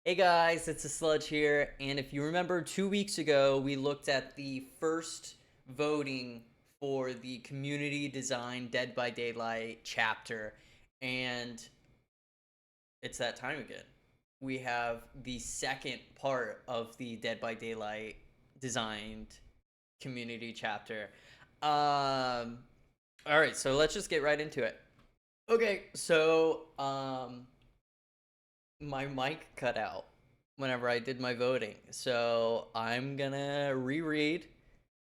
Hey guys, it's the Sludge here, and if you remember 2 weeks ago, we looked at the first voting for the community design Dead by Daylight chapter, and it's that time again. We have the second part of the Dead by Daylight designed community chapter. All right, so let's just get right into it. Okay, so my mic cut out whenever I did my voting. So I'm gonna reread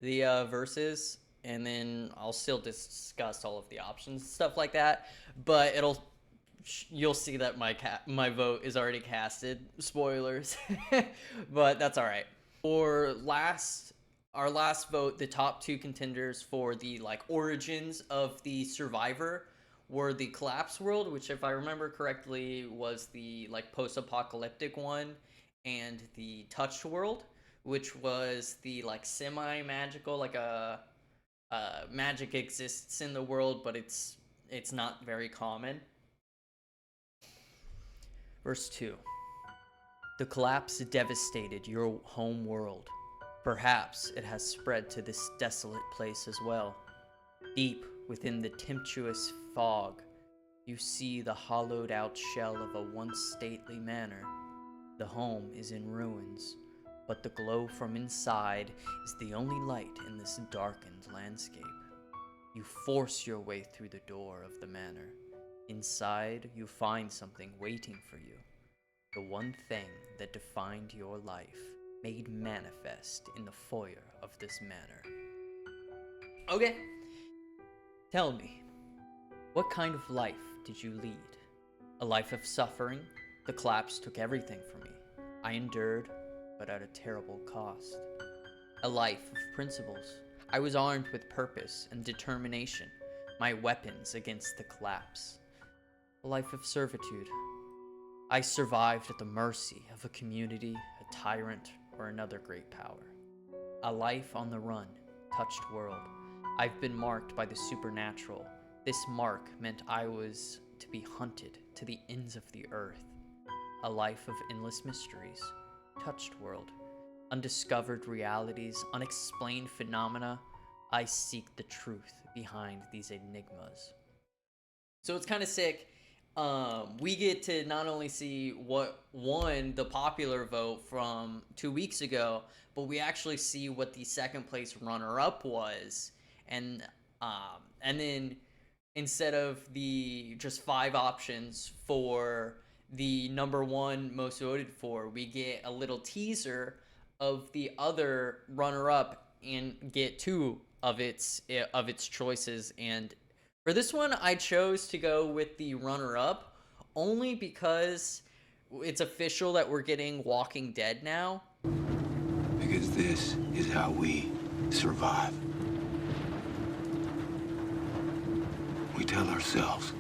the verses, and then I'll still discuss all of the options and stuff like that. But you'll see that my vote is already casted. Spoilers, but that's all right. For our last vote, the top two contenders for the origins of the survivor were the collapse world, which if I remember correctly was the post-apocalyptic one, and the touched world, which was the semi-magical, magic exists in the world, but it's not very common. Verse 2. The collapse devastated your home world. Perhaps it has spread to this desolate place as well. Deep within the tempestuous fog, you see the hollowed out shell of a once stately manor. The home is in ruins, but the glow from inside is the only light in this darkened landscape. You force your way through the door of the manor. Inside, you find something waiting for you. The one thing that defined your life, made manifest in the foyer of this manor. Okay. Tell me, what kind of life did you lead? A life of suffering? The collapse took everything from me. I endured, but at a terrible cost. A life of principles. I was armed with purpose and determination, my weapons against the collapse. A life of servitude. I survived at the mercy of a community, a tyrant, or another great power. A life on the run, touched world. I've been marked by the supernatural. This mark meant I was to be hunted to the ends of the earth. A life of endless mysteries, touched world, undiscovered realities, unexplained phenomena. I seek the truth behind these enigmas. So it's kind of sick. We get to not only see what won the popular vote from 2 weeks ago, but we actually see what the second place runner-up was, and then instead of the just 5 options for the number one most voted for, we get a little teaser of the other runner-up and get 2 of its choices. And for this one, I chose to go with the runner-up only because it's official that we're getting Walking Dead now. Because this is how we survive. We tell ourselves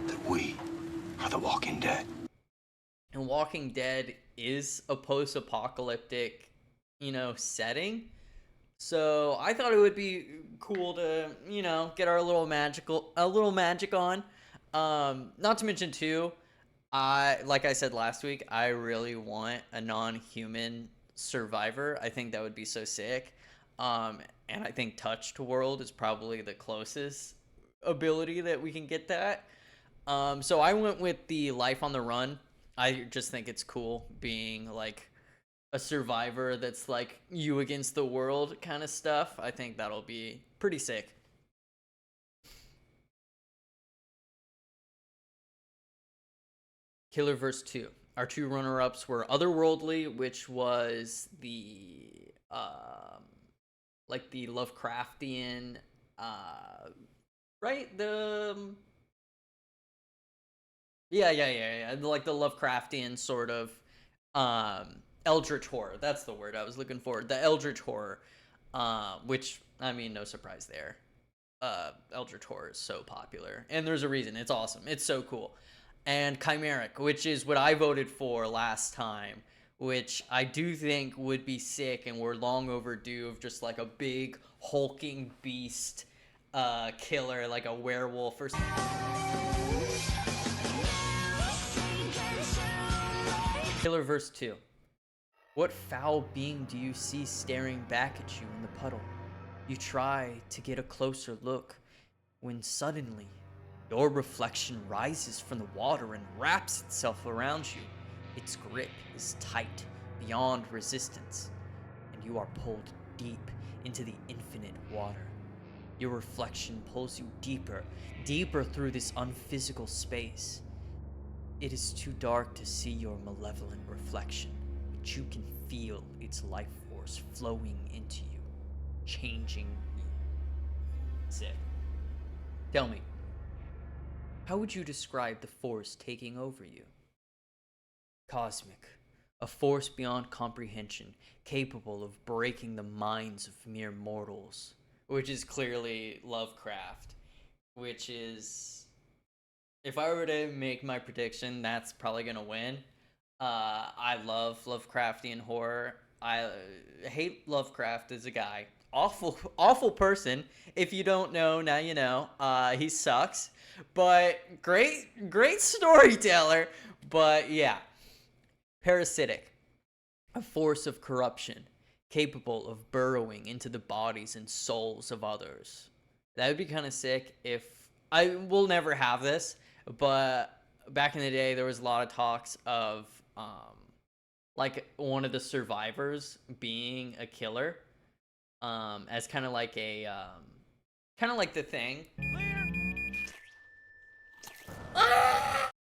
that we are the Walking Dead. And Walking Dead is a post-apocalyptic, setting. So I thought it would be cool to, get our little magic on. Not to mention too, like I said last week, I really want a non-human survivor. I think that would be so sick. And I think Touched World is probably the closest ability that we can get that. So I went with the Life on the Run. I just think it's cool being a survivor that's you against the world kind of stuff. I think that'll be pretty sick. Killer verse 2. Our 2 runner-ups were Otherworldly, which was the the Lovecraftian, right? Yeah. The Lovecraftian sort of Eldritch horror. That's the word I was looking for. The Eldritch horror, which, I mean, no surprise there. Eldritch horror is so popular, and there's a reason. It's awesome. It's so cool. And Chimeric, which is what I voted for last time, which I do think would be sick, and we're long overdue of just a big hulking beast killer, like a werewolf or something. Killer verse 2. What foul being do you see staring back at you in the puddle? You try to get a closer look when suddenly your reflection rises from the water and wraps itself around you. Its grip is tight beyond resistance, and you are pulled deep into the infinite water. Your reflection pulls you deeper, deeper through this unphysical space. It is too dark to see your malevolent reflection, but you can feel its life force flowing into you, changing you. Sick. Tell me, how would you describe the force taking over you? Cosmic, a force beyond comprehension, capable of breaking the minds of mere mortals. Which is clearly Lovecraft, which is, if I were to make my prediction, that's probably gonna win. I love Lovecraftian horror. I hate Lovecraft as a guy. Awful person. If you don't know, now you know. He sucks, but great storyteller. But yeah, parasitic, a force of corruption, capable of burrowing into the bodies and souls of others. That would be kind of sick. If I will never have this, but back in the day, there was a lot of talks of like one of the survivors being a killer, as kind of like a kind of like the Thing,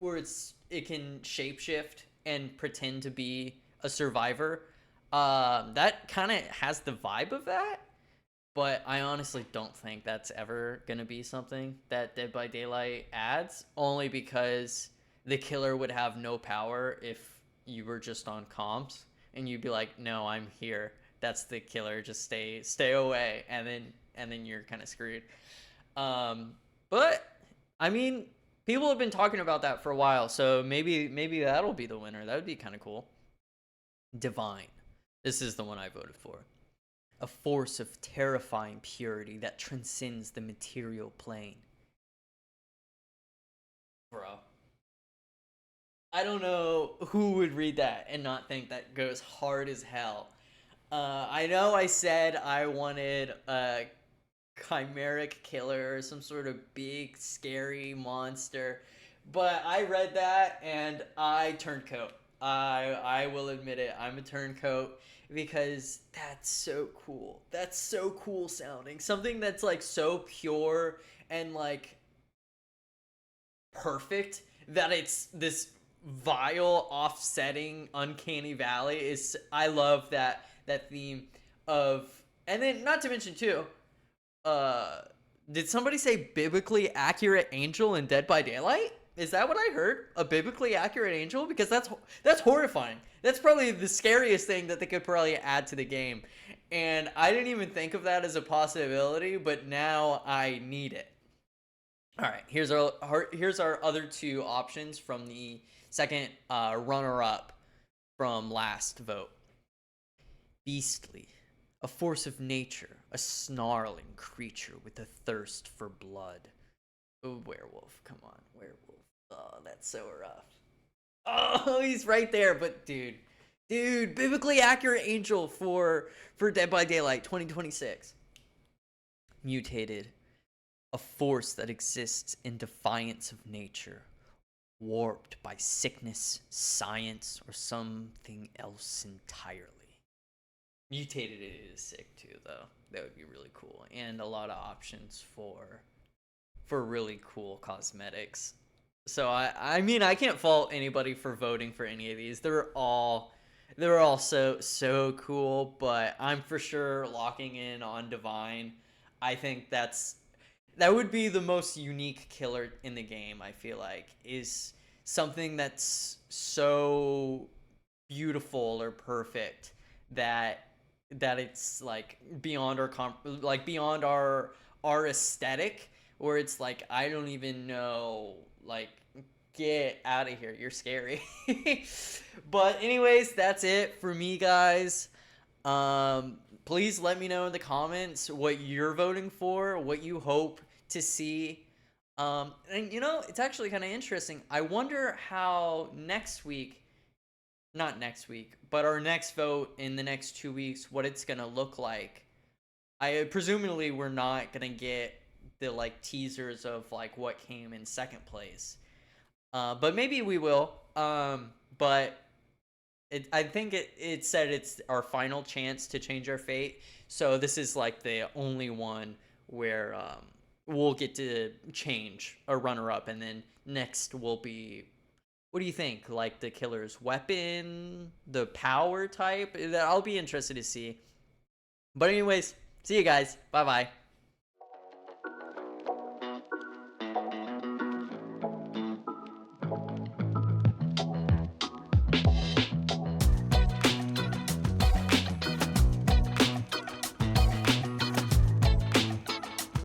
where it can shapeshift and pretend to be a survivor. That kind of has the vibe of that, but I honestly don't think that's ever gonna be something that Dead by Daylight adds, only because the killer would have no power if you were just on comms and you'd be like, no, I'm here, that's the killer, just stay away, and then you're kind of screwed. But I mean, people have been talking about that for a while, so maybe that'll be the winner. That would be kind of cool. Divine. This is the one I voted for. A force of terrifying purity that transcends the material plane. Bro. I don't know who would read that and not think that goes hard as hell. I know I said I wanted a chimeric killer or some sort of big, scary monster, but I read that and I turned coat. I will admit it. I'm a turncoat because that's so cool. That's so cool sounding. Something that's like so pure and like perfect that it's this vile, offsetting, uncanny valley is. I love that theme of, and then not to mention too. Did somebody say biblically accurate angel in Dead by Daylight? Is that what I heard? A biblically accurate angel? Because that's horrifying. That's probably the scariest thing that they could probably add to the game. And I didn't even think of that as a possibility, but now I need it. All right, here's our other two options from the second runner-up from last vote. Beastly, a force of nature, a snarling creature with a thirst for blood. Ooh, werewolf, come on, werewolf. Oh, that's so rough. Oh, he's right there, but dude, biblically accurate angel for Dead by Daylight 2026. Mutated, a force that exists in defiance of nature, warped by sickness, science, or something else entirely. Mutated is sick too, though. That would be really cool, and a lot of options for really cool cosmetics. So I mean, I can't fault anybody for voting for any of these. They're all so cool, but I'm for sure locking in on Divine. I think that would be the most unique killer in the game. I feel like is something that's so beautiful or perfect that it's like beyond our aesthetic, where it's like, I don't even know, like, get out of here, you're scary. But anyways, that's it for me, guys. Please let me know in the comments what you're voting for, what you hope to see. And you know, it's actually kind of interesting. I wonder how not next week, but our next vote in the next 2 weeks, what it's gonna look like. Presumably we're not gonna get the like teasers of like what came in second place, but maybe we will. But I think it said it's our final chance to change our fate. So this is like the only one where we'll get to change a runner up, and then next will be, what do you think? Like the killer's weapon, the power type? I'll be interested to see. But anyways, see you guys. Bye bye.